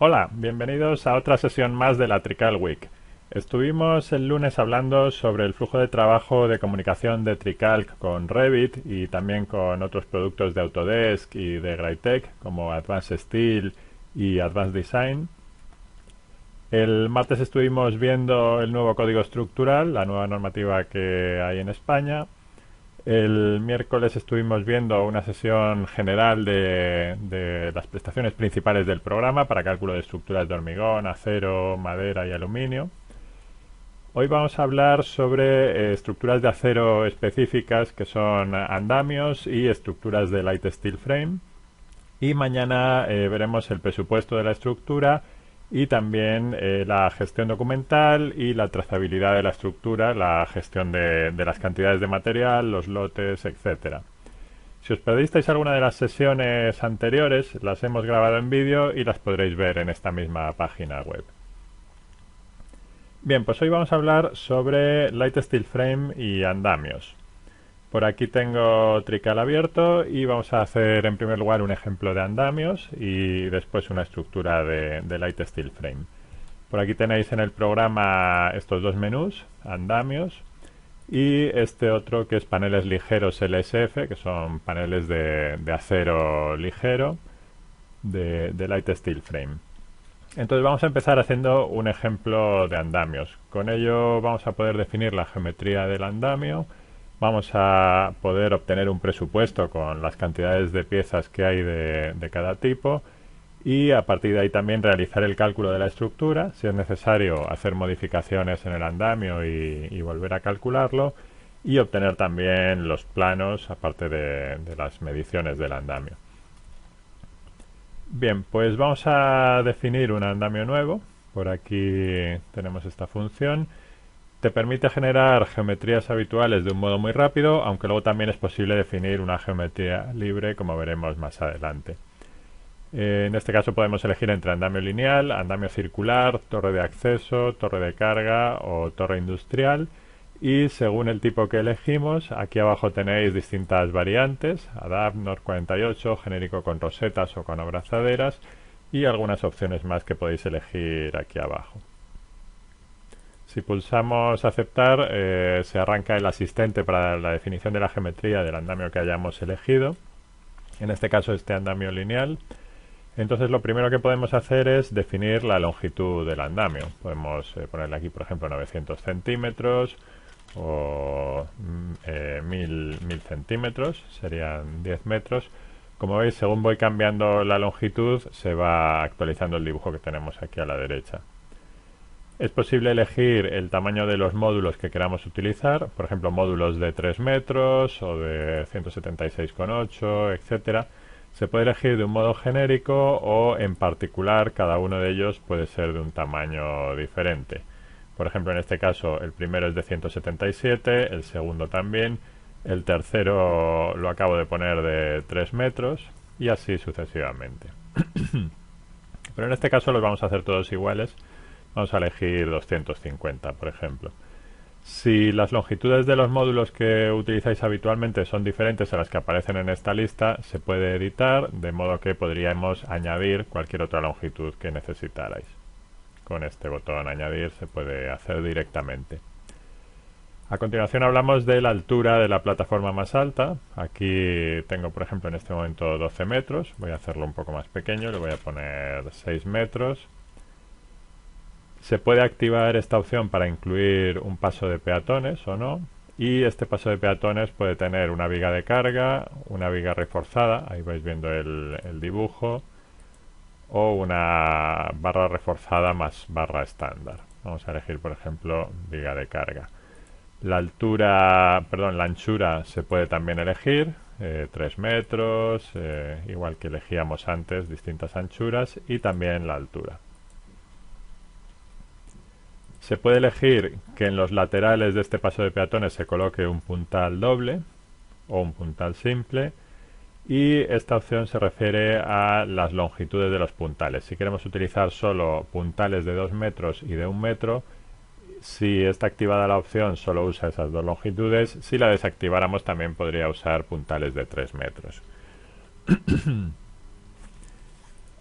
Hola, bienvenidos a otra sesión más de la Trical Week. Estuvimos el lunes hablando sobre el flujo de trabajo de comunicación de Tricalc con Revit y también con otros productos de Autodesk y de Gritec como Advanced Steel y Advanced Design. El martes estuvimos viendo el nuevo código estructural, la nueva normativa que hay en España. El miércoles estuvimos viendo una sesión general de las prestaciones principales del programa para cálculo de estructuras de hormigón, acero, madera y aluminio. Hoy vamos a hablar sobre estructuras de acero específicas que son andamios y estructuras de light steel frame. Y mañana veremos el presupuesto de la estructura y también la gestión documental y la trazabilidad de la estructura, la gestión de las cantidades de material, los lotes, etcétera. Si os perdisteis alguna de las sesiones anteriores, las hemos grabado en vídeo y las podréis ver en esta misma página web. Bien, pues hoy vamos a hablar sobre light steel frame y andamios. Por aquí tengo Trical abierto y vamos a hacer en primer lugar un ejemplo de andamios y después una estructura de light steel frame. Por aquí tenéis en el programa estos dos menús, andamios, y este otro que es paneles ligeros LSF, que son paneles de acero ligero de light steel frame. Entonces vamos a empezar haciendo un ejemplo de andamios. Con ello vamos a poder definir la geometría del andamio. Vamos a poder obtener un presupuesto con las cantidades de piezas que hay de cada tipo y a partir de ahí también realizar el cálculo de la estructura, si es necesario hacer modificaciones en el andamio y volver a calcularlo y obtener también los planos aparte de las mediciones del andamio. Bien, pues vamos a definir un andamio nuevo. Por aquí tenemos esta función. Te permite generar geometrías habituales de un modo muy rápido, aunque luego también es posible definir una geometría libre, como veremos más adelante. En este caso podemos elegir entre andamio lineal, andamio circular, torre de acceso, torre de carga o torre industrial. Y según el tipo que elegimos, aquí abajo tenéis distintas variantes, ADAPT, NOR 48, genérico con rosetas o con abrazaderas y algunas opciones más que podéis elegir aquí abajo. Si pulsamos aceptar, se arranca el asistente para la definición de la geometría del andamio que hayamos elegido. En este caso, este andamio lineal. Entonces, lo primero que podemos hacer es definir la longitud del andamio. Podemos ponerle aquí, por ejemplo, 900 centímetros o 1000 centímetros, serían 10 metros. Como veis, según voy cambiando la longitud, se va actualizando el dibujo que tenemos aquí a la derecha. Es posible elegir el tamaño de los módulos que queramos utilizar, por ejemplo, módulos de 3 metros o de 176,8, etcétera. Se puede elegir de un modo genérico o en particular cada uno de ellos puede ser de un tamaño diferente. Por ejemplo, en este caso el primero es de 177, el segundo también, el tercero lo acabo de poner de 3 metros y así sucesivamente. Pero en este caso los vamos a hacer todos iguales. Vamos a elegir 250, por ejemplo. Si las longitudes de los módulos que utilizáis habitualmente son diferentes a las que aparecen en esta lista, se puede editar, de modo que podríamos añadir cualquier otra longitud que necesitarais. Con este botón añadir se puede hacer directamente. A continuación hablamos de la altura de la plataforma más alta. Aquí tengo, por ejemplo, en este momento 12 metros. Voy a hacerlo un poco más pequeño, le voy a poner 6 metros. Se puede activar esta opción para incluir un paso de peatones o no. Y este paso de peatones puede tener una viga de carga, una viga reforzada, ahí vais viendo el dibujo, o una barra reforzada más barra estándar. Vamos a elegir, por ejemplo, viga de carga. La anchura se puede también elegir, 3 metros, igual que elegíamos antes, distintas anchuras, y también la altura. Se puede elegir que en los laterales de este paso de peatones se coloque un puntal doble o un puntal simple y esta opción se refiere a las longitudes de los puntales. Si queremos utilizar solo puntales de 2 metros y de 1 metro, si está activada la opción solo usa esas dos longitudes. Si la desactiváramos también podría usar puntales de 3 metros.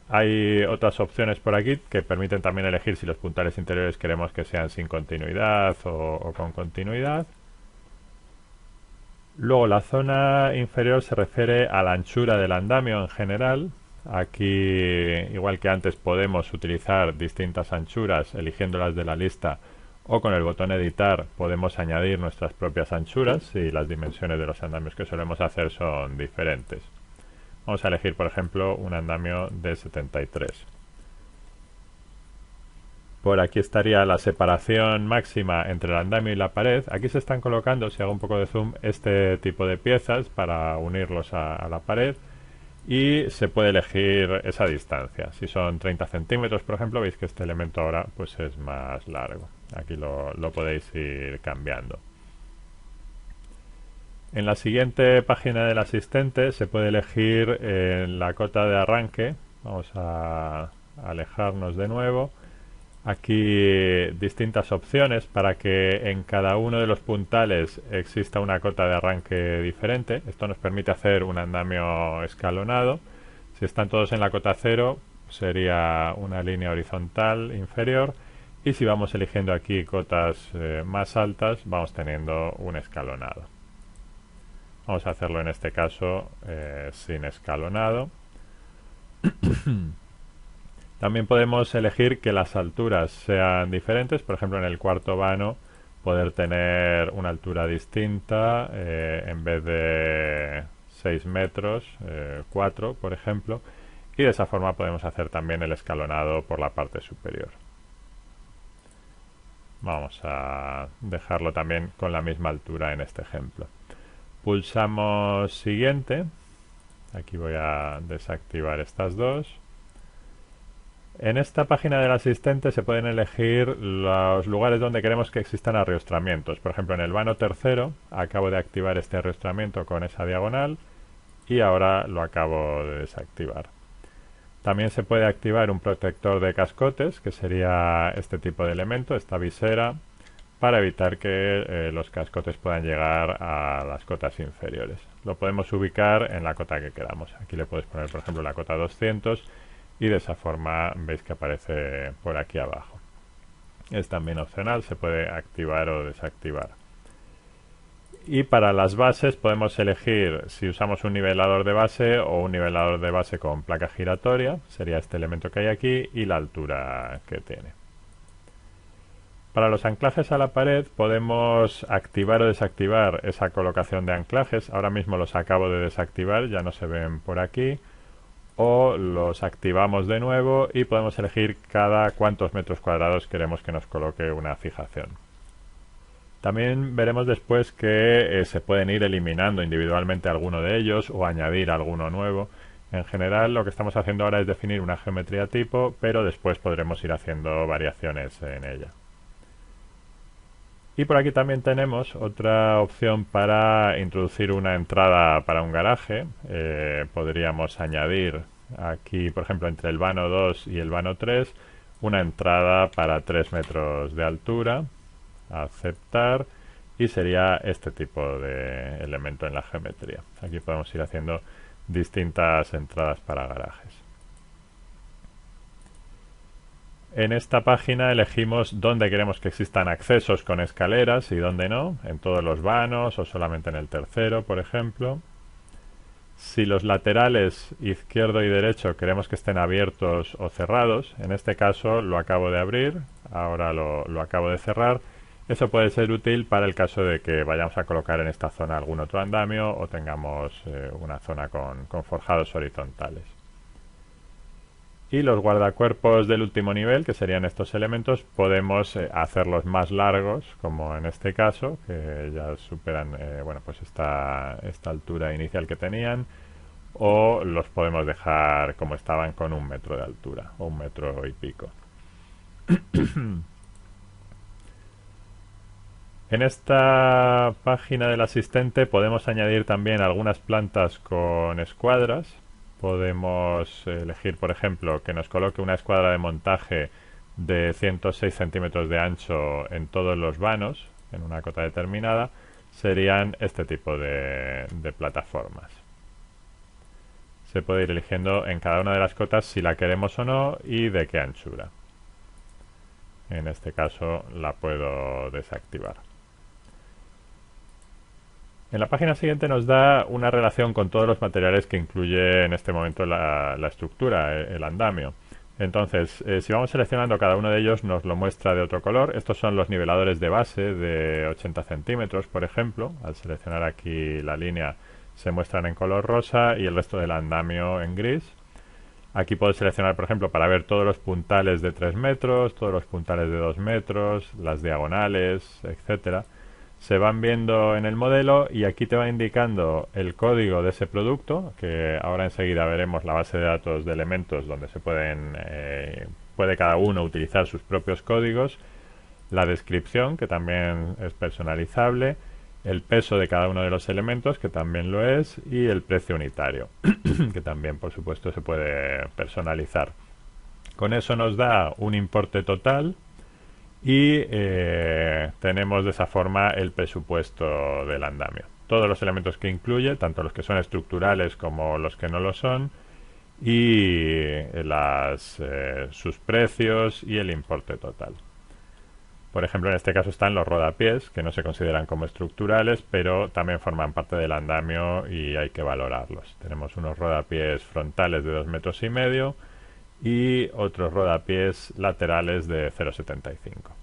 Hay otras opciones por aquí que permiten también elegir si los puntales interiores queremos que sean sin continuidad o con continuidad. Luego la zona inferior se refiere a la anchura del andamio en general. Aquí, igual que antes, podemos utilizar distintas anchuras eligiéndolas de la lista, o con el botón editar podemos añadir nuestras propias anchuras si las dimensiones de los andamios que solemos hacer son diferentes. Vamos a elegir, por ejemplo, un andamio de 73. Por aquí estaría la separación máxima entre el andamio y la pared. Aquí se están colocando, si hago un poco de zoom, este tipo de piezas para unirlos a la pared, y se puede elegir esa distancia. Si son 30 centímetros, por ejemplo, veis que este elemento ahora pues es más largo. Aquí lo podéis ir cambiando. En la siguiente página del asistente se puede elegir la cota de arranque. Vamos a alejarnos de nuevo. Aquí distintas opciones para que en cada uno de los puntales exista una cota de arranque diferente. Esto nos permite hacer un andamio escalonado. Si están todos en la cota 0, sería una línea horizontal inferior, y si vamos eligiendo aquí cotas más altas, vamos teniendo un escalonado. Vamos a hacerlo en este caso sin escalonado. También podemos elegir que las alturas sean diferentes. Por ejemplo, en el cuarto vano poder tener una altura distinta, en vez de 6 metros, 4, por ejemplo. Y de esa forma podemos hacer también el escalonado por la parte superior. Vamos a dejarlo también con la misma altura en este ejemplo. Pulsamos siguiente. Aquí voy a desactivar estas dos. En esta página del asistente se pueden elegir los lugares donde queremos que existan arriostramientos. Por ejemplo, en el vano tercero acabo de activar este arriostramiento con esa diagonal y ahora lo acabo de desactivar. También se puede activar un protector de cascotes, que sería este tipo de elemento, esta visera, para evitar que los cascotes puedan llegar a las cotas inferiores. Lo podemos ubicar en la cota que queramos. Aquí le puedes poner, por ejemplo, la cota 200, y de esa forma veis que aparece por aquí abajo. Es también opcional, se puede activar o desactivar. Y para las bases podemos elegir si usamos un nivelador de base o un nivelador de base con placa giratoria, sería este elemento que hay aquí, y la altura que tiene. Para los anclajes a la pared podemos activar o desactivar esa colocación de anclajes. Ahora mismo los acabo de desactivar, ya no se ven por aquí. O los activamos de nuevo y podemos elegir cada cuántos metros cuadrados queremos que nos coloque una fijación. También veremos después que se pueden ir eliminando individualmente alguno de ellos o añadir alguno nuevo. En general lo que estamos haciendo ahora es definir una geometría tipo, pero después podremos ir haciendo variaciones en ella. Y por aquí también tenemos otra opción para introducir una entrada para un garaje. Podríamos añadir aquí, por ejemplo, entre el vano 2 y el vano 3, una entrada para 3 metros de altura. Aceptar. Y sería este tipo de elemento en la geometría. Aquí podemos ir haciendo distintas entradas para garajes. En esta página elegimos dónde queremos que existan accesos con escaleras y dónde no, en todos los vanos o solamente en el tercero, por ejemplo. Si los laterales izquierdo y derecho queremos que estén abiertos o cerrados, en este caso lo acabo de abrir, ahora lo acabo de cerrar. Eso puede ser útil para el caso de que vayamos a colocar en esta zona algún otro andamio o tengamos una zona con forjados horizontales. Y los guardacuerpos del último nivel, que serían estos elementos, podemos hacerlos más largos, como en este caso, que ya superan pues esta altura inicial que tenían, o los podemos dejar como estaban con 1 metro de altura, o 1 metro y pico. En esta página del asistente podemos añadir también algunas plantas con escuadras. Podemos elegir, por ejemplo, que nos coloque una escuadra de montaje de 106 centímetros de ancho en todos los vanos, en una cota determinada. Serían este tipo de plataformas. se puede ir eligiendo en cada una de las cotas si la queremos o no y de qué anchura. En este caso la puedo desactivar. En la página siguiente nos da una relación con todos los materiales que incluye en este momento la estructura, el andamio. Entonces, si vamos seleccionando cada uno de ellos, nos lo muestra de otro color. Estos son los niveladores de base de 80 centímetros, por ejemplo. Al seleccionar aquí la línea se muestran en color rosa y el resto del andamio en gris. Aquí puedo seleccionar, por ejemplo, para ver todos los puntales de 3 metros, todos los puntales de 2 metros, las diagonales, etcétera. Se van viendo en el modelo y aquí te va indicando el código de ese producto, que ahora enseguida veremos la base de datos de elementos donde se puede cada uno utilizar sus propios códigos, la descripción, que también es personalizable, el peso de cada uno de los elementos, que también lo es, y el precio unitario, que también, por supuesto, se puede personalizar. Con eso nos da un importe total y tenemos de esa forma el presupuesto del andamio. Todos los elementos que incluye, tanto los que son estructurales como los que no lo son, y sus precios y el importe total. Por ejemplo, en este caso están los rodapiés, que no se consideran como estructurales, pero también forman parte del andamio y hay que valorarlos. Tenemos unos rodapiés frontales de 2,5 metros y otros rodapiés laterales de 0,75.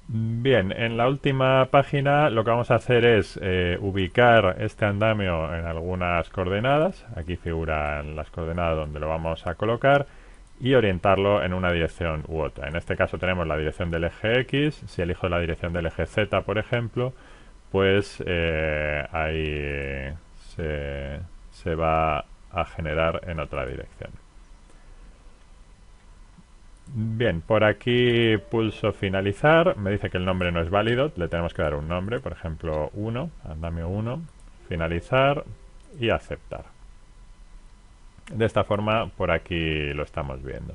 Bien, en la última página lo que vamos a hacer es ubicar este andamio en algunas coordenadas. Aquí figuran las coordenadas donde lo vamos a colocar y orientarlo en una dirección u otra. En este caso tenemos la dirección del eje X. Si elijo la dirección del eje Z, por ejemplo, pues ahí se va a generar en otra dirección. Bien, por aquí pulso finalizar, me dice que el nombre no es válido, le tenemos que dar un nombre, por ejemplo 1, andamio 1, finalizar y aceptar. De esta forma por aquí lo estamos viendo.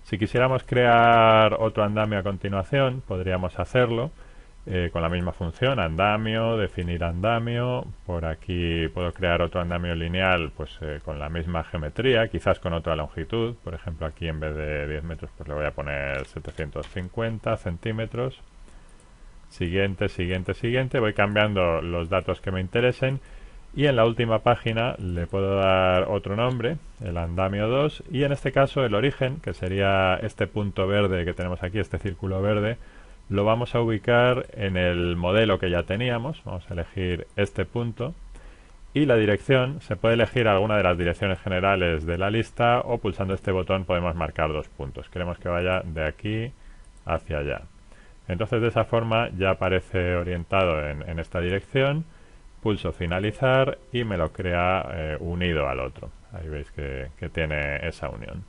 Si quisiéramos crear otro andamio a continuación, podríamos hacerlo con la misma función, andamio, definir andamio. Por aquí puedo crear otro andamio lineal pues con la misma geometría, quizás con otra longitud. Por ejemplo, aquí en vez de 10 metros pues le voy a poner 750 centímetros. Siguiente, siguiente, siguiente. Voy cambiando los datos que me interesen. Y en la última página le puedo dar otro nombre, el andamio 2. Y en este caso el origen, que sería este punto verde que tenemos aquí, este círculo verde, lo vamos a ubicar en el modelo que ya teníamos. Vamos a elegir este punto. Y la dirección, se puede elegir alguna de las direcciones generales de la lista o pulsando este botón podemos marcar 2 puntos. Queremos que vaya de aquí hacia allá. Entonces de esa forma ya aparece orientado en esta dirección. Pulso finalizar y me lo crea unido al otro. Ahí veis que tiene esa unión.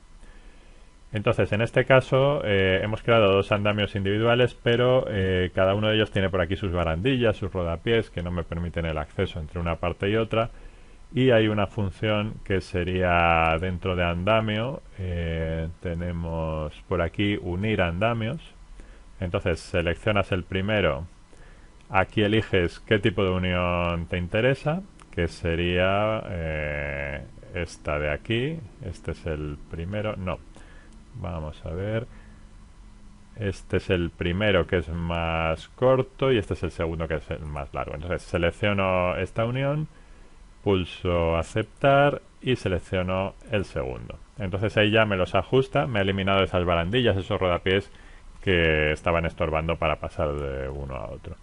Entonces, en este caso hemos creado dos andamios individuales, pero cada uno de ellos tiene por aquí sus barandillas, sus rodapiés, que no me permiten el acceso entre una parte y otra. Y hay una función que sería dentro de andamio. Tenemos por aquí unir andamios. Entonces, seleccionas el primero. Aquí eliges qué tipo de unión te interesa, que sería esta de aquí. Este es el primero. No. Vamos a ver. Este es el primero que es más corto y este es el segundo que es el más largo. Entonces selecciono esta unión, pulso aceptar y selecciono el segundo. Entonces ahí ya me los ajusta, me ha eliminado esas barandillas, esos rodapiés que estaban estorbando para pasar de uno a otro.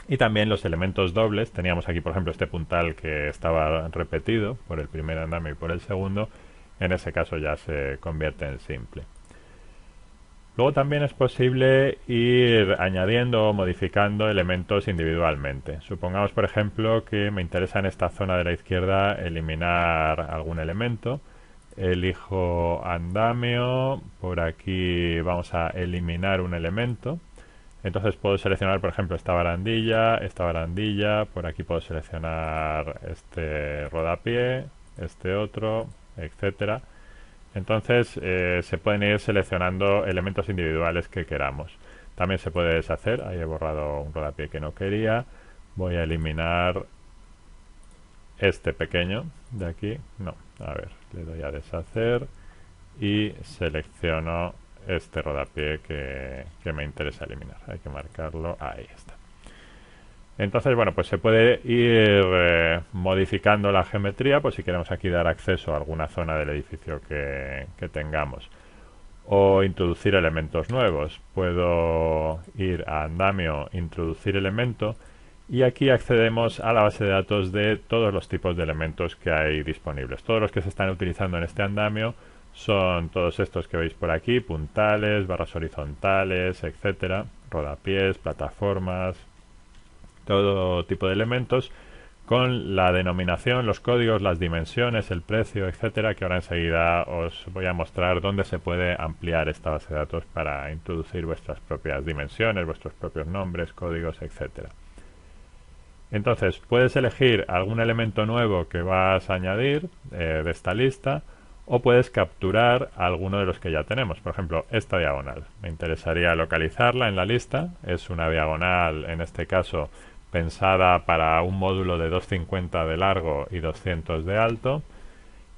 Y también los elementos dobles. Teníamos aquí por ejemplo este puntal que estaba repetido por el primer andamio y por el segundo. En ese caso ya se convierte en simple. Luego también es posible ir añadiendo o modificando elementos individualmente. Supongamos, por ejemplo, que me interesa en esta zona de la izquierda eliminar algún elemento. Elijo andamio, por aquí vamos a eliminar un elemento. Entonces puedo seleccionar, por ejemplo, esta barandilla, por aquí puedo seleccionar este rodapié, este otro, etcétera. Entonces se pueden ir seleccionando elementos individuales que queramos. También se puede deshacer. Ahí he borrado un rodapié que no quería. Voy a eliminar este pequeño de aquí. No, a ver, le doy a deshacer y selecciono este rodapié que me interesa eliminar. Hay que marcarlo, ahí está. Entonces, bueno, pues se puede ir modificando la geometría, pues si queremos aquí dar acceso a alguna zona del edificio que tengamos. O introducir elementos nuevos. Puedo ir a andamio, introducir elemento, y aquí accedemos a la base de datos de todos los tipos de elementos que hay disponibles. Todos los que se están utilizando en este andamio son todos estos que veis por aquí: puntales, barras horizontales, etcétera, rodapiés, plataformas, todo tipo de elementos con la denominación, los códigos, las dimensiones, el precio, etcétera, que ahora enseguida os voy a mostrar dónde se puede ampliar esta base de datos para introducir vuestras propias dimensiones, vuestros propios nombres, códigos, etcétera. Entonces, puedes elegir algún elemento nuevo que vas a añadir de esta lista, o puedes capturar alguno de los que ya tenemos. Por ejemplo, esta diagonal. Me interesaría localizarla en la lista. Es una diagonal, en este caso, pensada para un módulo de 250 de largo y 200 de alto,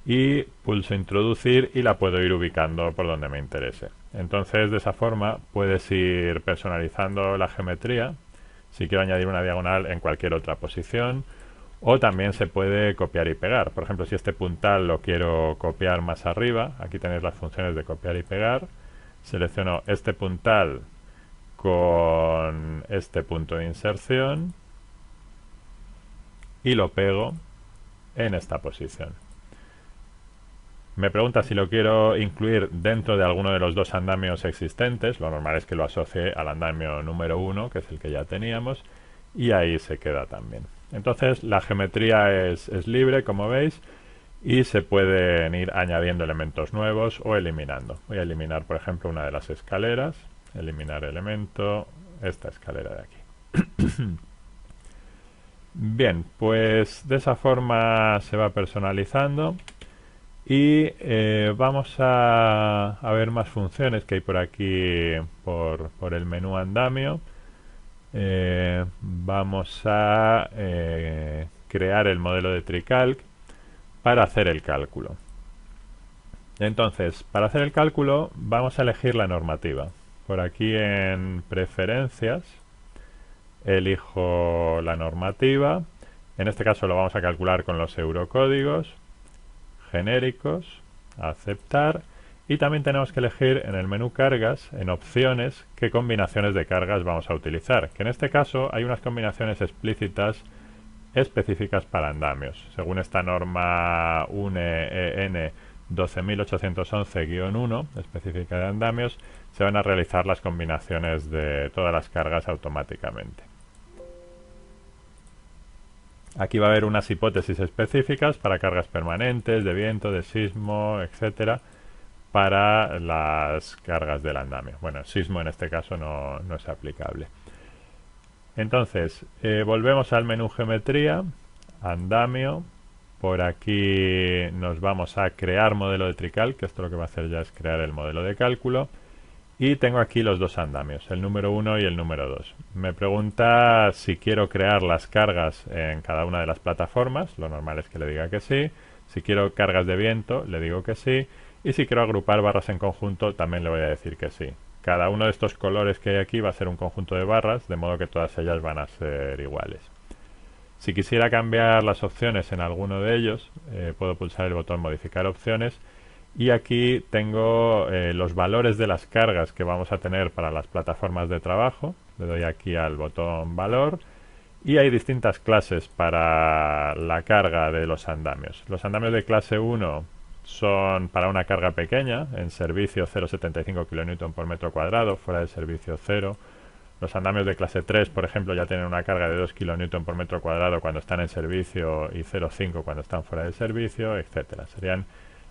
y pulso introducir y la puedo ir ubicando por donde me interese. Entonces, de esa forma puedes ir personalizando la geometría si quiero añadir una diagonal en cualquier otra posición, o también se puede copiar y pegar. Por ejemplo, si este puntal lo quiero copiar más arriba, aquí tenéis las funciones de copiar y pegar. Selecciono este puntal con este punto de inserción y lo pego en esta posición. Me pregunta si lo quiero incluir dentro de alguno de los dos andamios existentes. Lo normal es que lo asocie al andamio número 1, que es el que ya teníamos, y ahí se queda también. Entonces la geometría es libre, como veis, y se pueden ir añadiendo elementos nuevos o eliminando. Voy a eliminar, por ejemplo, una de las escaleras. Eliminar elemento, esta escalera de aquí. Bien, pues de esa forma se va personalizando. Y vamos a ver más funciones que hay por aquí, por el menú andamio. Vamos a crear el modelo de TreeCalc para hacer el cálculo. Entonces, para hacer el cálculo vamos a elegir la normativa. Por aquí en preferencias elijo la normativa. En este caso lo vamos a calcular con los eurocódigos genéricos, aceptar, y también tenemos que elegir en el menú cargas, en opciones, qué combinaciones de cargas vamos a utilizar, que en este caso hay unas combinaciones explícitas específicas para andamios. Según esta norma UNE EN 12811-1 específica de andamios, se van a realizar las combinaciones de todas las cargas automáticamente. Aquí va a haber unas hipótesis específicas para cargas permanentes, de viento, de sismo, etcétera, para las cargas del andamio. Bueno, sismo en este caso no es aplicable. Entonces, volvemos al menú geometría, andamio. Por aquí nos vamos a crear modelo de TreeCalc, que esto lo que va a hacer ya es crear el modelo de cálculo. Y tengo aquí los dos andamios, el número 1 y el número 2. Me pregunta si quiero crear las cargas en cada una de las plataformas. Lo normal es que le diga que sí. Si quiero cargas de viento, le digo que sí. Y si quiero agrupar barras en conjunto, también le voy a decir que sí. Cada uno de estos colores que hay aquí va a ser un conjunto de barras, de modo que todas ellas van a ser iguales. Si quisiera cambiar las opciones en alguno de ellos, puedo pulsar el botón modificar opciones. Y aquí tengo los valores de las cargas que vamos a tener para las plataformas de trabajo. Le doy aquí al botón valor. Y hay distintas clases para la carga de los andamios. Los andamios de clase 1 son para una carga pequeña, en servicio 0,75 kN por metro cuadrado, fuera de servicio 0. Los andamios de clase 3, por ejemplo, ya tienen una carga de 2 kN por metro cuadrado cuando están en servicio y 0,5 cuando están fuera de servicio, etcétera. Serían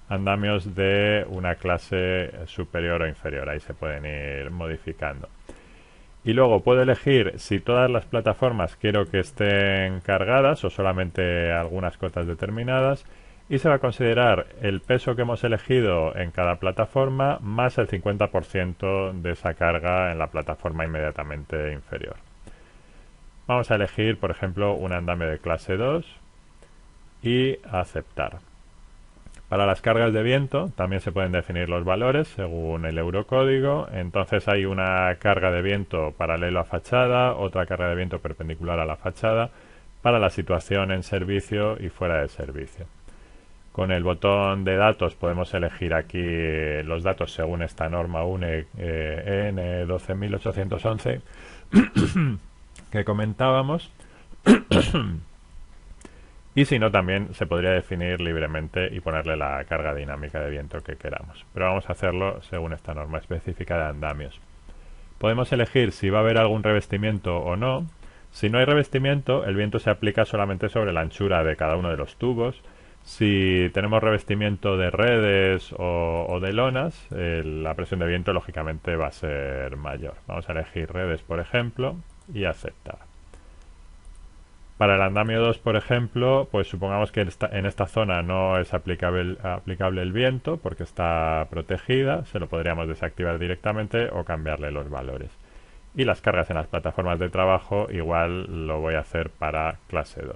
andamios de una clase superior o inferior. Ahí se pueden ir modificando. Y luego puedo elegir si todas las plataformas quiero que estén cargadas o solamente algunas cotas determinadas, y se va a considerar el peso que hemos elegido en cada plataforma más el 50% de esa carga en la plataforma inmediatamente inferior. Vamos a elegir, por ejemplo, un andamio de clase 2 y aceptar. Para las cargas de viento también se pueden definir los valores según el eurocódigo. Entonces hay una carga de viento paralelo a fachada, otra carga de viento perpendicular a la fachada para la situación en servicio y fuera de servicio. Con el botón de datos podemos elegir aquí los datos según esta norma UNE EN 12811 que comentábamos. Y si no, también se podría definir libremente y ponerle la carga dinámica de viento que queramos. Pero vamos a hacerlo según esta norma específica de andamios. Podemos elegir si va a haber algún revestimiento o no. Si no hay revestimiento, el viento se aplica solamente sobre la anchura de cada uno de los tubos. Si tenemos revestimiento de redes o de lonas, la presión de viento lógicamente va a ser mayor. Vamos a elegir redes, por ejemplo, y aceptar. Para el andamio 2, por ejemplo, pues supongamos que en esta zona no es aplicable el viento porque está protegida, se lo podríamos desactivar directamente o cambiarle los valores. Y las cargas en las plataformas de trabajo igual lo voy a hacer para clase 2.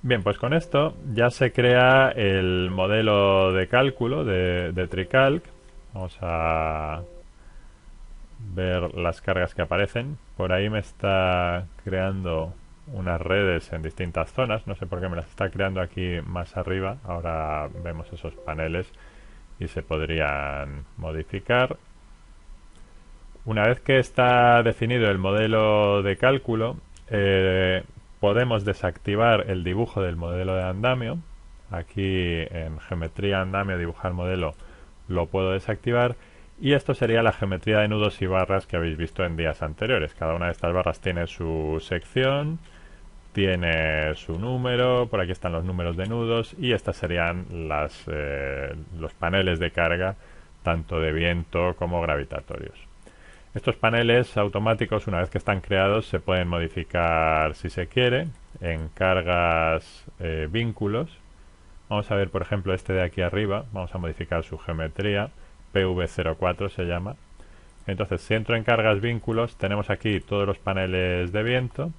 Bien, pues con esto ya se crea el modelo de cálculo de TreeCalc. Vamos a ver las cargas que aparecen. Por ahí me está creando unas redes en distintas zonas. No sé por qué me las está creando aquí más arriba. Ahora vemos esos paneles y se podrían modificar. Una vez que está definido el modelo de cálculo, podemos desactivar el dibujo del modelo de andamio. Aquí en geometría andamio, dibujar modelo, lo puedo desactivar. Y esto sería la geometría de nudos y barras que habéis visto en días anteriores. Cada una de estas barras tiene su sección, tiene su número, por aquí están los números de nudos y estas serían los paneles de carga, tanto de viento como gravitatorios. Estos paneles automáticos, una vez que están creados, se pueden modificar si se quiere en cargas vínculos. Vamos a ver, por ejemplo, este de aquí arriba. Vamos a modificar su geometría. PV04 se llama. Entonces, si entro en cargas vínculos, tenemos aquí todos los paneles de viento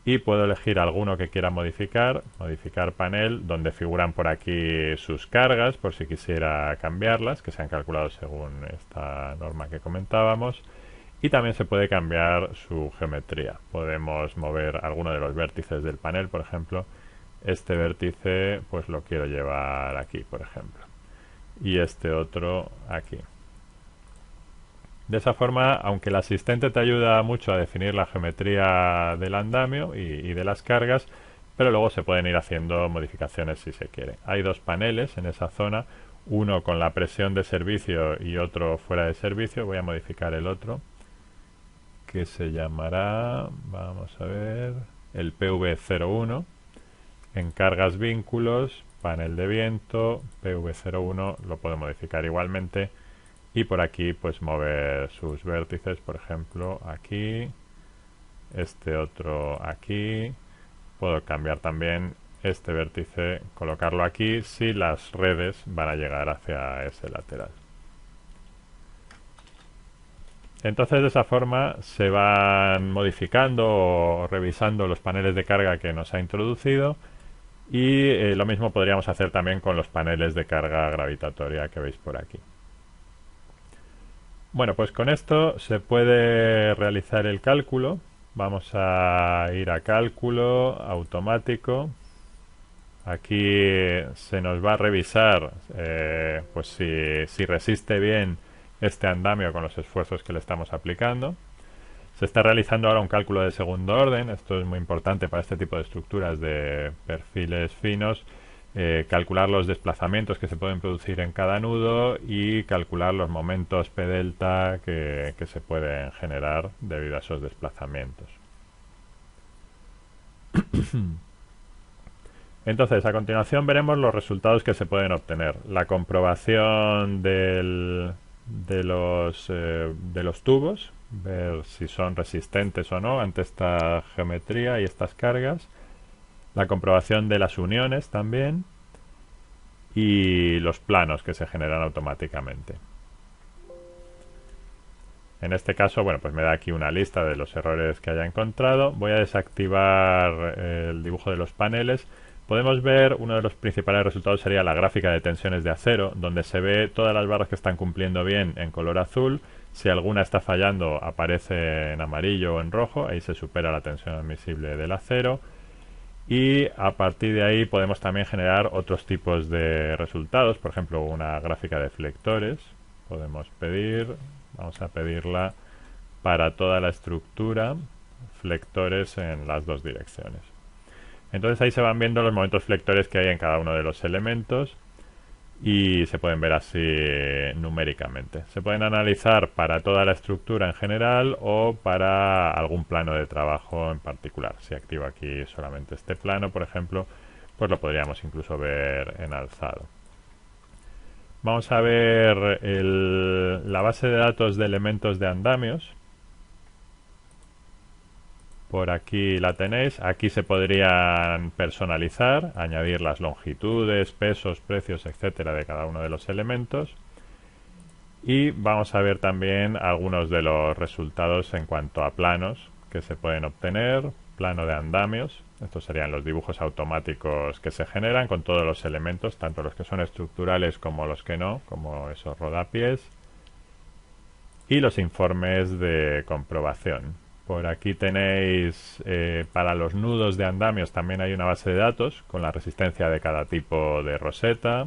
y puedo elegir alguno que quiera modificar panel, donde figuran por aquí sus cargas, por si quisiera cambiarlas, que se han calculado según esta norma que comentábamos. Y también se puede cambiar su geometría. Podemos mover alguno de los vértices del panel, por ejemplo. Este vértice, pues lo quiero llevar aquí, por ejemplo. Y este otro aquí. De esa forma, aunque el asistente te ayuda mucho a definir la geometría del andamio y de las cargas, pero luego se pueden ir haciendo modificaciones si se quiere. Hay dos paneles en esa zona, uno con la presión de servicio y otro fuera de servicio. Voy a modificar el otro, que se llamará, vamos a ver, el PV01. En cargas vínculos, panel de viento, PV01, lo puedo modificar igualmente. Y por aquí pues mover sus vértices, por ejemplo, aquí, este otro aquí. Puedo cambiar también este vértice, colocarlo aquí si las redes van a llegar hacia ese lateral. Entonces, de esa forma se van modificando o revisando los paneles de carga que nos ha introducido. Y lo mismo podríamos hacer también con los paneles de carga gravitatoria que veis por aquí. Bueno, pues con esto se puede realizar el cálculo. Vamos a ir a cálculo automático. Aquí se nos va a revisar pues si resiste bien este andamio con los esfuerzos que le estamos aplicando. Se está realizando ahora un cálculo de segundo orden. Esto es muy importante para este tipo de estructuras de perfiles finos. Calcular los desplazamientos que se pueden producir en cada nudo y calcular los momentos P delta que se pueden generar debido a esos desplazamientos. Entonces, a continuación veremos los resultados que se pueden obtener. La comprobación de los tubos, ver si son resistentes o no ante esta geometría y estas cargas. La comprobación de las uniones también. Y los planos que se generan automáticamente. En este caso, bueno, pues me da aquí una lista de los errores que haya encontrado. Voy a desactivar el dibujo de los paneles. Podemos ver, uno de los principales resultados sería la gráfica de tensiones de acero, donde se ve todas las barras que están cumpliendo bien en color azul. Si alguna está fallando, aparece en amarillo o en rojo. Ahí se supera la tensión admisible del acero. Y a partir de ahí podemos también generar otros tipos de resultados. Por ejemplo, una gráfica de flectores. Podemos pedir, vamos a pedirla para toda la estructura, flectores en las dos direcciones. Entonces ahí se van viendo los momentos flectores que hay en cada uno de los elementos y se pueden ver así numéricamente. Se pueden analizar para toda la estructura en general o para algún plano de trabajo en particular. Si activo aquí solamente este plano, por ejemplo, pues lo podríamos incluso ver en alzado. Vamos a ver la base de datos de elementos de andamios. Por aquí la tenéis. Aquí se podrían personalizar, añadir las longitudes, pesos, precios, etcétera, de cada uno de los elementos. Y vamos a ver también algunos de los resultados en cuanto a planos que se pueden obtener. Plano de andamios. Estos serían los dibujos automáticos que se generan con todos los elementos, tanto los que son estructurales como los que no, como esos rodapiés. Y los informes de comprobación. Por aquí tenéis, para los nudos de andamios también hay una base de datos con la resistencia de cada tipo de roseta,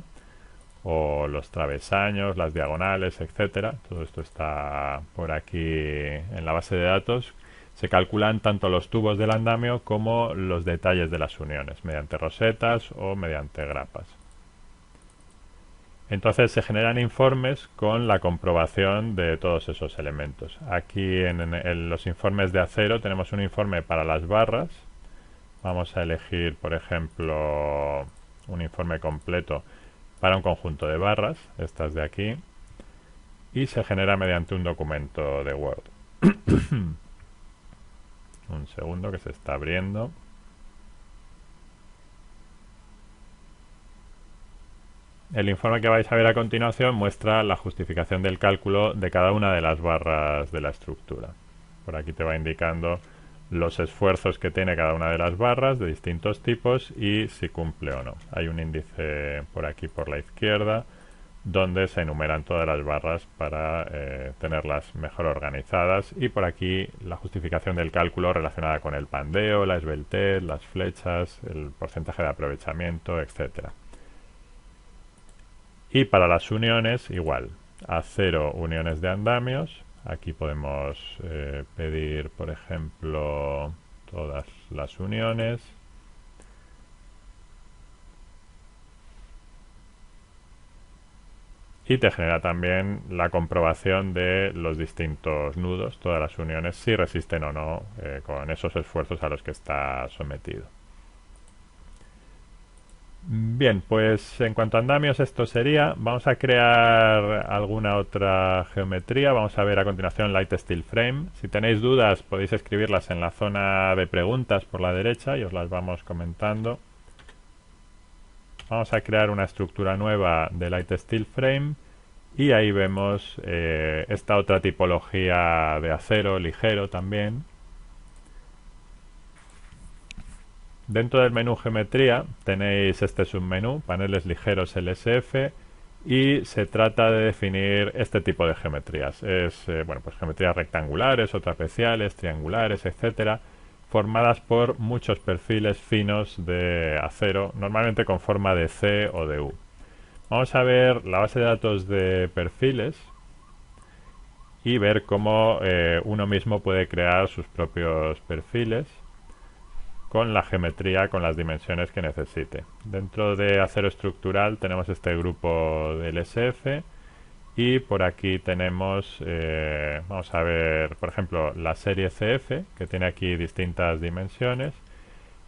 o los travesaños, las diagonales, etcétera. Todo esto está por aquí en la base de datos. Se calculan tanto los tubos del andamio como los detalles de las uniones, mediante rosetas o mediante grapas. Entonces se generan informes con la comprobación de todos esos elementos. Aquí en los informes de acero tenemos un informe para las barras. Vamos a elegir, por ejemplo, un informe completo para un conjunto de barras, estas de aquí, y se genera mediante un documento de Word. Un segundo que se está abriendo. El informe que vais a ver a continuación muestra la justificación del cálculo de cada una de las barras de la estructura. Por aquí te va indicando los esfuerzos que tiene cada una de las barras de distintos tipos y si cumple o no. Hay un índice por aquí por la izquierda donde se enumeran todas las barras para tenerlas mejor organizadas, y por aquí la justificación del cálculo relacionada con el pandeo, la esbeltez, las flechas, el porcentaje de aprovechamiento, etcétera. Y para las uniones igual, acero uniones de andamios. Aquí podemos pedir, por ejemplo, todas las uniones. Y te genera también la comprobación de los distintos nudos, todas las uniones, si resisten o no con esos esfuerzos a los que está sometido. Bien, pues en cuanto a andamios esto sería. Vamos a crear alguna otra geometría. Vamos a ver a continuación Light Steel Frame. Si tenéis dudas podéis escribirlas en la zona de preguntas por la derecha y os las vamos comentando. Vamos a crear una estructura nueva de Light Steel Frame y ahí vemos esta otra tipología de acero ligero también. Dentro del menú geometría tenéis este submenú, paneles ligeros LSF, y se trata de definir este tipo de geometrías. Es bueno, pues geometrías rectangulares o trapeciales, triangulares, etcétera, formadas por muchos perfiles finos de acero, normalmente con forma de C o de U. Vamos a ver la base de datos de perfiles y ver cómo uno mismo puede crear sus propios perfiles con la geometría, con las dimensiones que necesite. Dentro de acero estructural tenemos este grupo de LSF y por aquí tenemos, vamos a ver, por ejemplo, la serie CF, que tiene aquí distintas dimensiones,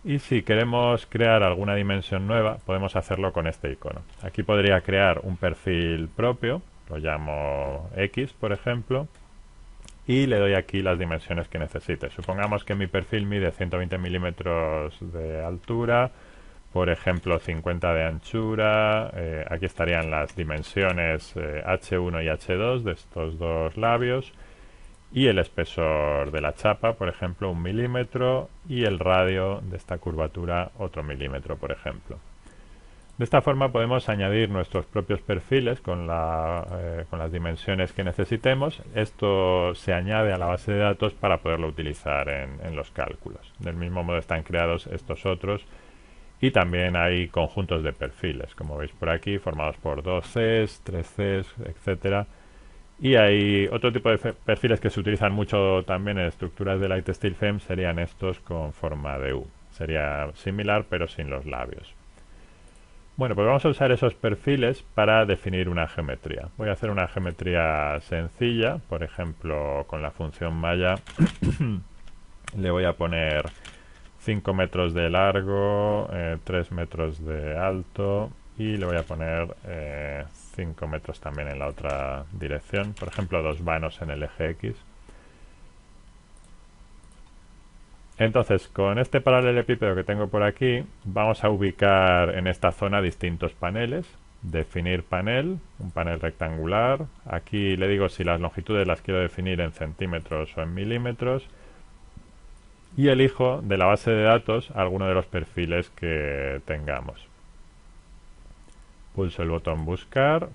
y si queremos crear alguna dimensión nueva podemos hacerlo con este icono. Aquí podría crear un perfil propio, lo llamo X, por ejemplo, y le doy aquí las dimensiones que necesite. Supongamos que mi perfil mide 120 milímetros de altura, por ejemplo 50 de anchura. Aquí estarían las dimensiones H1 y H2 de estos dos labios, y el espesor de la chapa, por ejemplo, 1 milímetro, y el radio de esta curvatura otro milímetro, por ejemplo. De esta forma podemos añadir nuestros propios perfiles con las dimensiones que necesitemos. Esto se añade a la base de datos para poderlo utilizar en los cálculos. Del mismo modo están creados estos otros, y también hay conjuntos de perfiles, como veis por aquí, formados por 2Cs, 3Cs, etcétera. Y hay otro tipo de perfiles que se utilizan mucho también en estructuras de Light Steel FEM, serían estos con forma de U. Sería similar pero sin los labios. Bueno, pues vamos a usar esos perfiles para definir una geometría. Voy a hacer una geometría sencilla, por ejemplo, con la función malla le voy a poner 5 metros de largo, 3 metros de alto, y le voy a poner 5 metros también en la otra dirección, por ejemplo 2 vanos en el eje X. Entonces, con este paralelepípedo que tengo por aquí, vamos a ubicar en esta zona distintos paneles. Definir panel, un panel rectangular. Aquí le digo si las longitudes las quiero definir en centímetros o en milímetros. Y elijo de la base de datos alguno de los perfiles que tengamos. Pulso el botón buscar.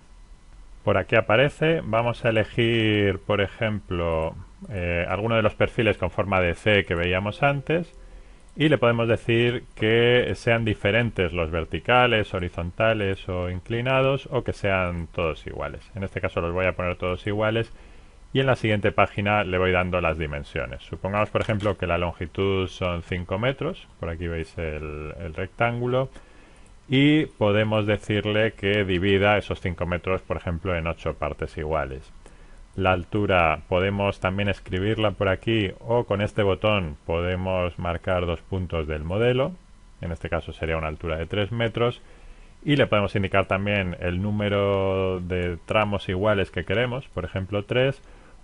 Por aquí aparece. Vamos a elegir, por ejemplo, alguno de los perfiles con forma de C que veíamos antes, y le podemos decir que sean diferentes los verticales, horizontales o inclinados, o que sean todos iguales. En este caso los voy a poner todos iguales, y en la siguiente página le voy dando las dimensiones. Supongamos, por ejemplo, que la longitud son 5 metros. Por aquí veis el rectángulo. Y podemos decirle que divida esos 5 metros, por ejemplo, en 8 partes iguales. La altura podemos también escribirla por aquí, o con este botón podemos marcar 2 puntos del modelo. En este caso sería una altura de 3 metros. Y le podemos indicar también el número de tramos iguales que queremos, por ejemplo 3.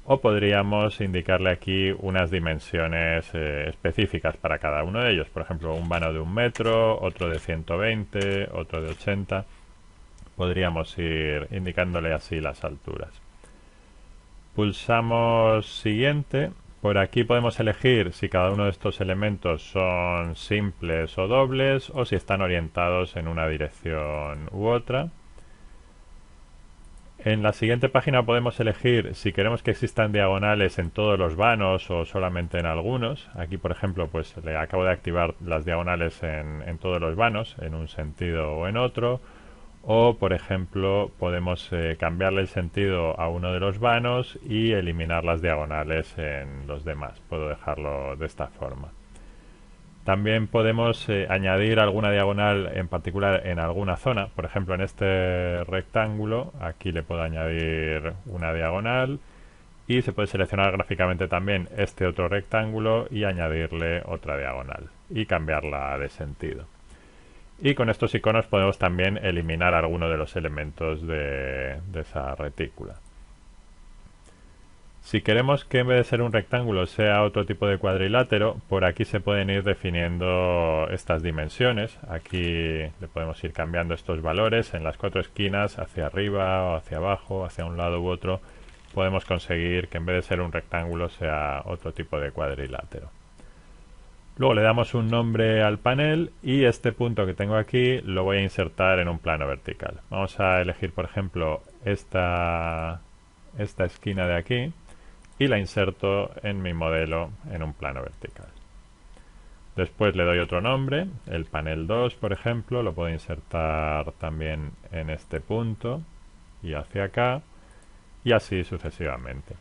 O podríamos indicarle aquí unas dimensiones específicas para cada uno de ellos. Por ejemplo, un vano de 1 metro, otro de 120, otro de 80. Podríamos ir indicándole así las alturas. Pulsamos siguiente. Por aquí podemos elegir si cada uno de estos elementos son simples o dobles, o si están orientados en una dirección u otra. En la siguiente página podemos elegir si queremos que existan diagonales en todos los vanos o solamente en algunos. Aquí, por ejemplo, pues le acabo de activar las diagonales en todos los vanos, en un sentido o en otro. O, por ejemplo, podemos cambiarle el sentido a uno de los vanos y eliminar las diagonales en los demás. Puedo dejarlo de esta forma. También podemos añadir alguna diagonal en particular en alguna zona. Por ejemplo, en este rectángulo, aquí le puedo añadir una diagonal, y se puede seleccionar gráficamente también este otro rectángulo y añadirle otra diagonal y cambiarla de sentido. Y con estos iconos podemos también eliminar alguno de los elementos de esa retícula. Si queremos que en vez de ser un rectángulo sea otro tipo de cuadrilátero, por aquí se pueden ir definiendo estas dimensiones. Aquí le podemos ir cambiando estos valores en las 4 esquinas, hacia arriba o hacia abajo, hacia un lado u otro. Podemos conseguir que en vez de ser un rectángulo sea otro tipo de cuadrilátero. Luego le damos un nombre al panel, y este punto que tengo aquí lo voy a insertar en un plano vertical. Vamos a elegir, por ejemplo, esta esquina de aquí, y la inserto en mi modelo en un plano vertical. Después le doy otro nombre, el panel 2, por ejemplo, lo puedo insertar también en este punto y hacia acá, y así sucesivamente.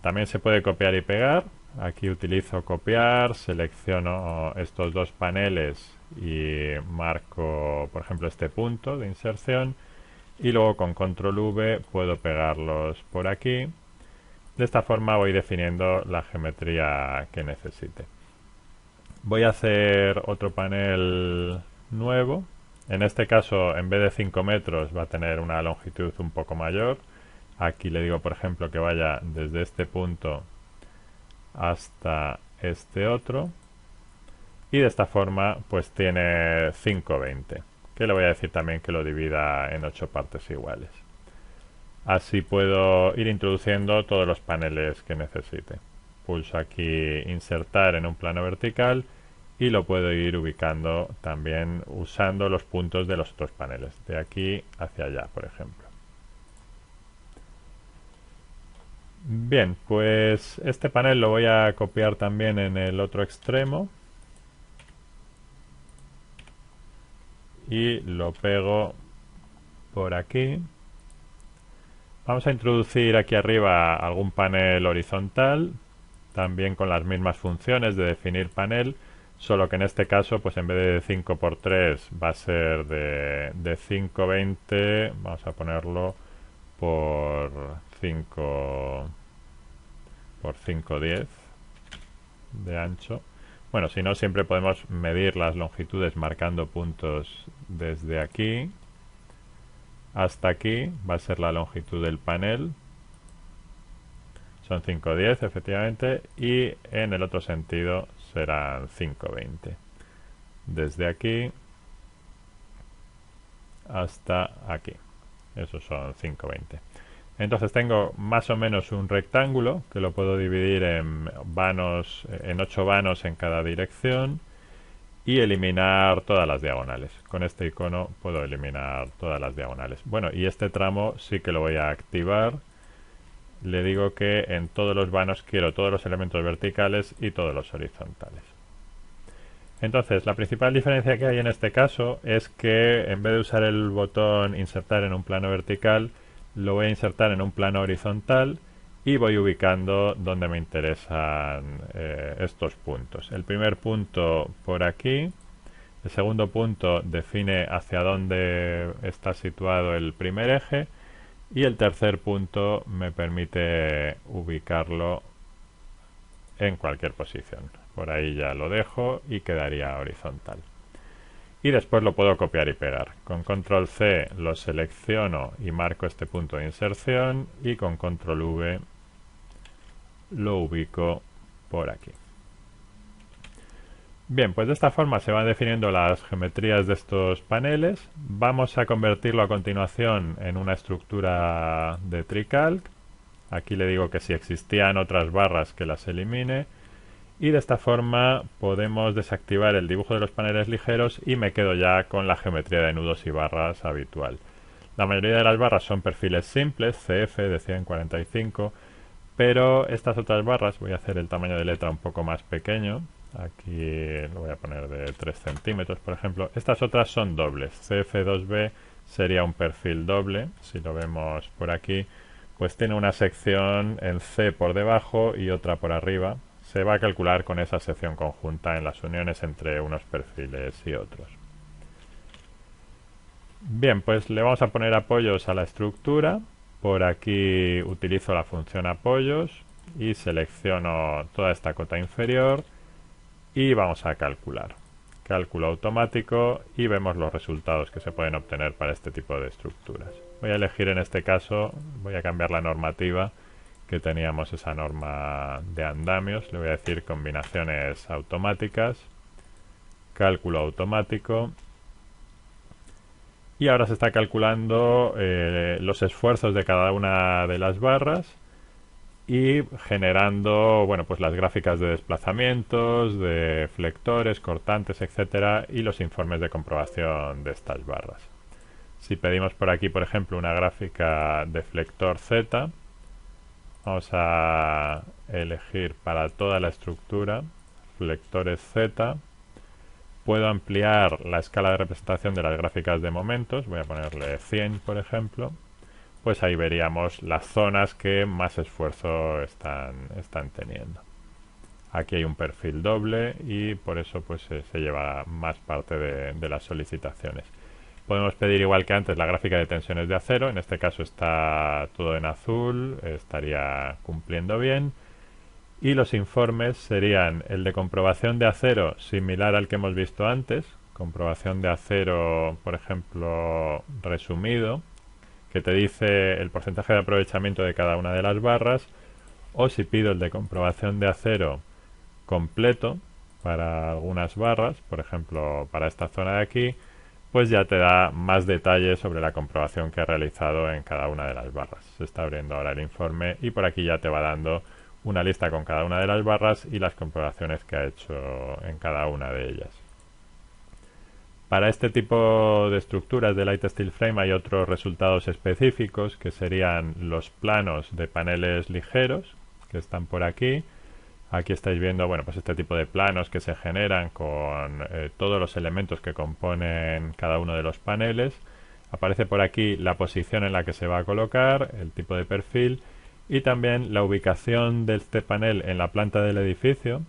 También se puede copiar y pegar. Aquí utilizo copiar, selecciono estos dos paneles y marco, por ejemplo, este punto de inserción, y luego con control V puedo pegarlos por aquí. De esta forma voy definiendo la geometría que necesite. Voy a hacer otro panel nuevo. En este caso, en vez de 5 metros, va a tener una longitud un poco mayor. Aquí le digo, por ejemplo, que vaya desde este punto hasta este otro. Y de esta forma, pues tiene 5,20. Que le voy a decir también que lo divida en 8 partes iguales. Así puedo ir introduciendo todos los paneles que necesite. Pulso aquí insertar en un plano vertical y lo puedo ir ubicando también usando los puntos de los otros paneles, de aquí hacia allá, por ejemplo. Bien, pues este panel lo voy a copiar también en el otro extremo y lo pego por aquí. Vamos a introducir aquí arriba algún panel horizontal, también con las mismas funciones de definir panel, solo que en este caso, pues en vez de 5×3 va a ser de 520, vamos a ponerlo por 5 por 510 de ancho. Bueno, si no, siempre podemos medir las longitudes marcando puntos desde aquí hasta aquí. Va a ser la longitud del panel. Son 510, efectivamente. Y en el otro sentido serán 520. Desde aquí hasta aquí. Esos son 520. Entonces tengo más o menos un rectángulo que lo puedo dividir en vanos, en 8 vanos en cada dirección y eliminar todas las diagonales. Con este icono puedo eliminar todas las diagonales. Bueno, y este tramo sí que lo voy a activar. Le digo que en todos los vanos quiero todos los elementos verticales y todos los horizontales. Entonces, la principal diferencia que hay en este caso es que en vez de usar el botón insertar en un plano vertical, lo voy a insertar en un plano horizontal y voy ubicando donde me interesan estos puntos. El primer punto por aquí, el segundo punto define hacia dónde está situado el primer eje y el tercer punto me permite ubicarlo en cualquier posición. Por ahí ya lo dejo y quedaría horizontal. Y después lo puedo copiar y pegar. Con control C lo selecciono y marco este punto de inserción y con control V lo ubico por aquí. Bien, pues de esta forma se van definiendo las geometrías de estos paneles. Vamos a convertirlo a continuación en una estructura de TreeCalc. Aquí le digo que si existían otras barras que las elimine. Y de esta forma podemos desactivar el dibujo de los paneles ligeros y me quedo ya con la geometría de nudos y barras habitual. La mayoría de las barras son perfiles simples, CF de 145, pero estas otras barras, voy a hacer el tamaño de letra un poco más pequeño, aquí lo voy a poner de 3 centímetros por ejemplo, estas otras son dobles, CF2B sería un perfil doble, si lo vemos por aquí, pues tiene una sección en C por debajo y otra por arriba. Se va a calcular con esa sección conjunta en las uniones entre unos perfiles y otros. Bien, pues le vamos a poner apoyos a la estructura. Por aquí utilizo la función apoyos y selecciono toda esta cota inferior y vamos a calcular. Cálculo automático y vemos los resultados que se pueden obtener para este tipo de estructuras. Voy a elegir en este caso, voy a cambiar la normativa que teníamos, esa norma de andamios, le voy a decir combinaciones automáticas, cálculo automático y ahora se está calculando los esfuerzos de cada una de las barras y generando, bueno, pues las gráficas de desplazamientos, de flectores, cortantes, etcétera, y los informes de comprobación de estas barras. Si pedimos por aquí, por ejemplo, una gráfica de flector Z, vamos a elegir para toda la estructura flectores Z. Puedo ampliar la escala de representación de las gráficas de momentos. Voy a ponerle 100, por ejemplo. Pues ahí veríamos las zonas que más esfuerzo están teniendo. Aquí hay un perfil doble y por eso pues se lleva más parte de las solicitaciones. Podemos pedir, igual que antes, la gráfica de tensiones de acero. En este caso está todo en azul, estaría cumpliendo bien. Y los informes serían el de comprobación de acero, similar al que hemos visto antes. Comprobación de acero, por ejemplo, resumido, que te dice el porcentaje de aprovechamiento de cada una de las barras. O si pido el de comprobación de acero completo para algunas barras, por ejemplo, para esta zona de aquí, pues ya te da más detalles sobre la comprobación que ha realizado en cada una de las barras. Se está abriendo ahora el informe y por aquí ya te va dando una lista con cada una de las barras y las comprobaciones que ha hecho en cada una de ellas. Para este tipo de estructuras de Light Steel Frame hay otros resultados específicos que serían los planos de paneles ligeros que están por aquí. Aquí estáis viendo, bueno, pues este tipo de planos que se generan con todos los elementos que componen cada uno de los paneles. Aparece por aquí la posición en la que se va a colocar, el tipo de perfil y también la ubicación de este panel en la planta del edificio,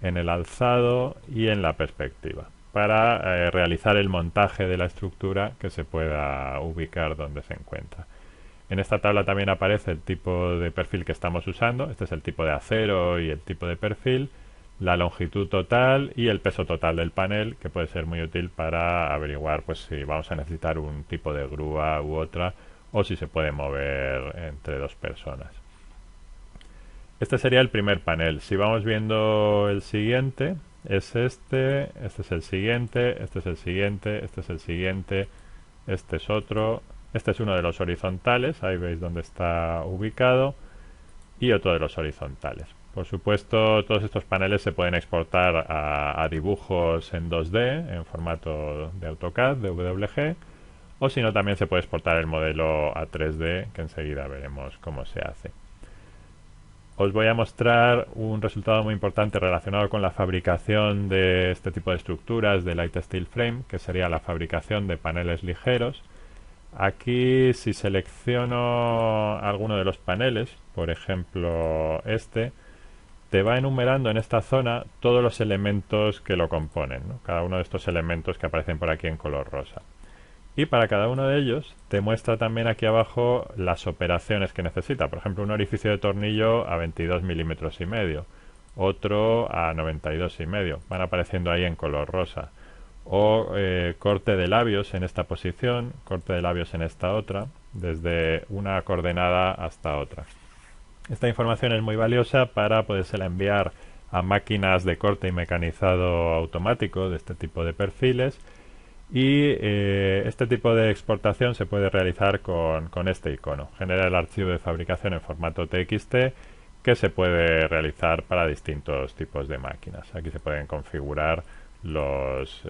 en el alzado y en la perspectiva, para realizar el montaje de la estructura que se pueda ubicar donde se encuentra. En esta tabla también aparece el tipo de perfil que estamos usando. Este es el tipo de acero y el tipo de perfil, la longitud total y el peso total del panel, que puede ser muy útil para averiguar pues si vamos a necesitar un tipo de grúa u otra o si se puede mover entre dos personas. Este sería el primer panel. Si vamos viendo el siguiente, es este es el siguiente, este es el siguiente, este es el siguiente, este es otro. Este es uno de los horizontales, ahí veis dónde está ubicado, y otro de los horizontales. Por supuesto, todos estos paneles se pueden exportar a dibujos en 2D, en formato de AutoCAD, de WG, o si no, también se puede exportar el modelo a 3D, que enseguida veremos cómo se hace. Os voy a mostrar un resultado muy importante relacionado con la fabricación de este tipo de estructuras de Light Steel Frame, que sería la fabricación de paneles ligeros. Aquí, si selecciono alguno de los paneles, por ejemplo este, te va enumerando en esta zona todos los elementos que lo componen, ¿no? Cada uno de estos elementos que aparecen por aquí en color rosa. Y para cada uno de ellos te muestra también aquí abajo las operaciones que necesita. Por ejemplo, un orificio de tornillo a 22 milímetros y medio, otro a 92 y medio. Van apareciendo ahí en color rosa. O corte de labios en esta posición, corte de labios en esta otra, desde una coordenada hasta otra. Esta información es muy valiosa para podérsela enviar a máquinas de corte y mecanizado automático de este tipo de perfiles. Y este tipo de exportación se puede realizar con este icono. Genera el archivo de fabricación en formato TXT que se puede realizar para distintos tipos de máquinas. Aquí se pueden configurar los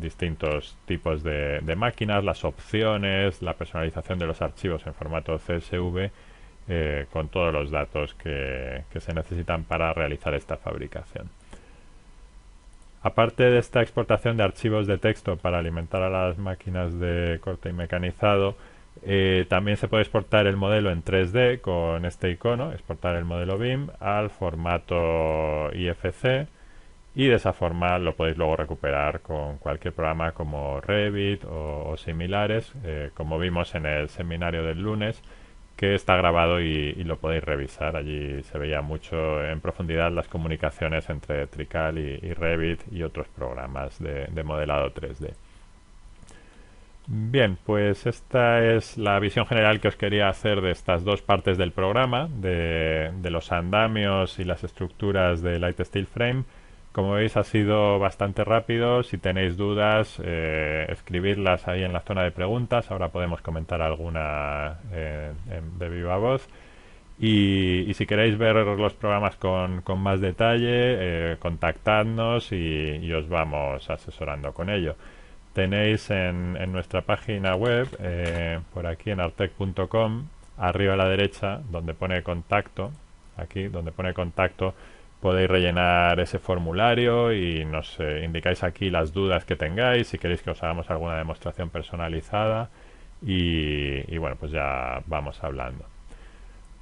distintos tipos de máquinas, las opciones, la personalización de los archivos en formato CSV con todos los datos que se necesitan para realizar esta fabricación. Aparte de esta exportación de archivos de texto para alimentar a las máquinas de corte y mecanizado, también se puede exportar el modelo en 3D con este icono, exportar el modelo BIM al formato IFC, y de esa forma lo podéis luego recuperar con cualquier programa como Revit o similares, como vimos en el seminario del lunes, que está grabado y lo podéis revisar. Allí se veía mucho en profundidad las comunicaciones entre Trical y Revit y otros programas de modelado 3D. Bien, pues esta es la visión general que os quería hacer de estas dos partes del programa, de los andamios y las estructuras de Light Steel Frame. Como veis, ha sido bastante rápido. Si tenéis dudas, escribirlas ahí en la zona de preguntas. Ahora podemos comentar alguna de viva voz. Y si queréis ver los programas con más detalle, contactadnos y os vamos asesorando con ello. Tenéis en nuestra página web, por aquí en artec.com, arriba a la derecha, donde pone contacto, aquí donde pone contacto, podéis rellenar ese formulario y nos indicáis aquí las dudas que tengáis, si queréis que os hagamos alguna demostración personalizada y bueno, pues ya vamos hablando.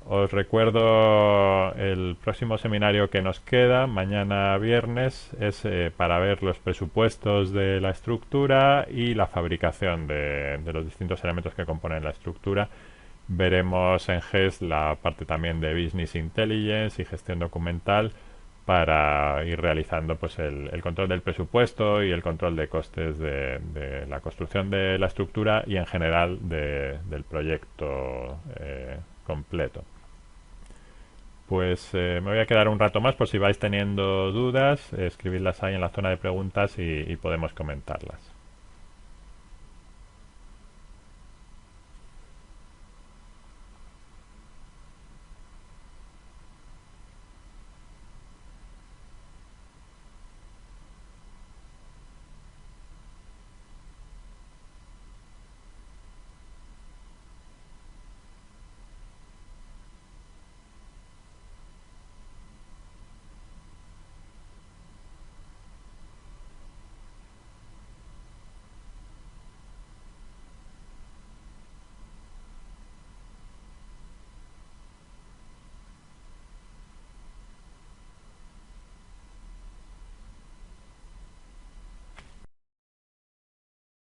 Os recuerdo el próximo seminario que nos queda, mañana viernes, es para ver los presupuestos de la estructura y la fabricación de los distintos elementos que componen la estructura. Veremos en GES la parte también de Business Intelligence y gestión documental para ir realizando pues el control del presupuesto y el control de costes de la construcción de la estructura y en general del proyecto completo. Pues me voy a quedar un rato más por si vais teniendo dudas, escribidlas ahí en la zona de preguntas y podemos comentarlas.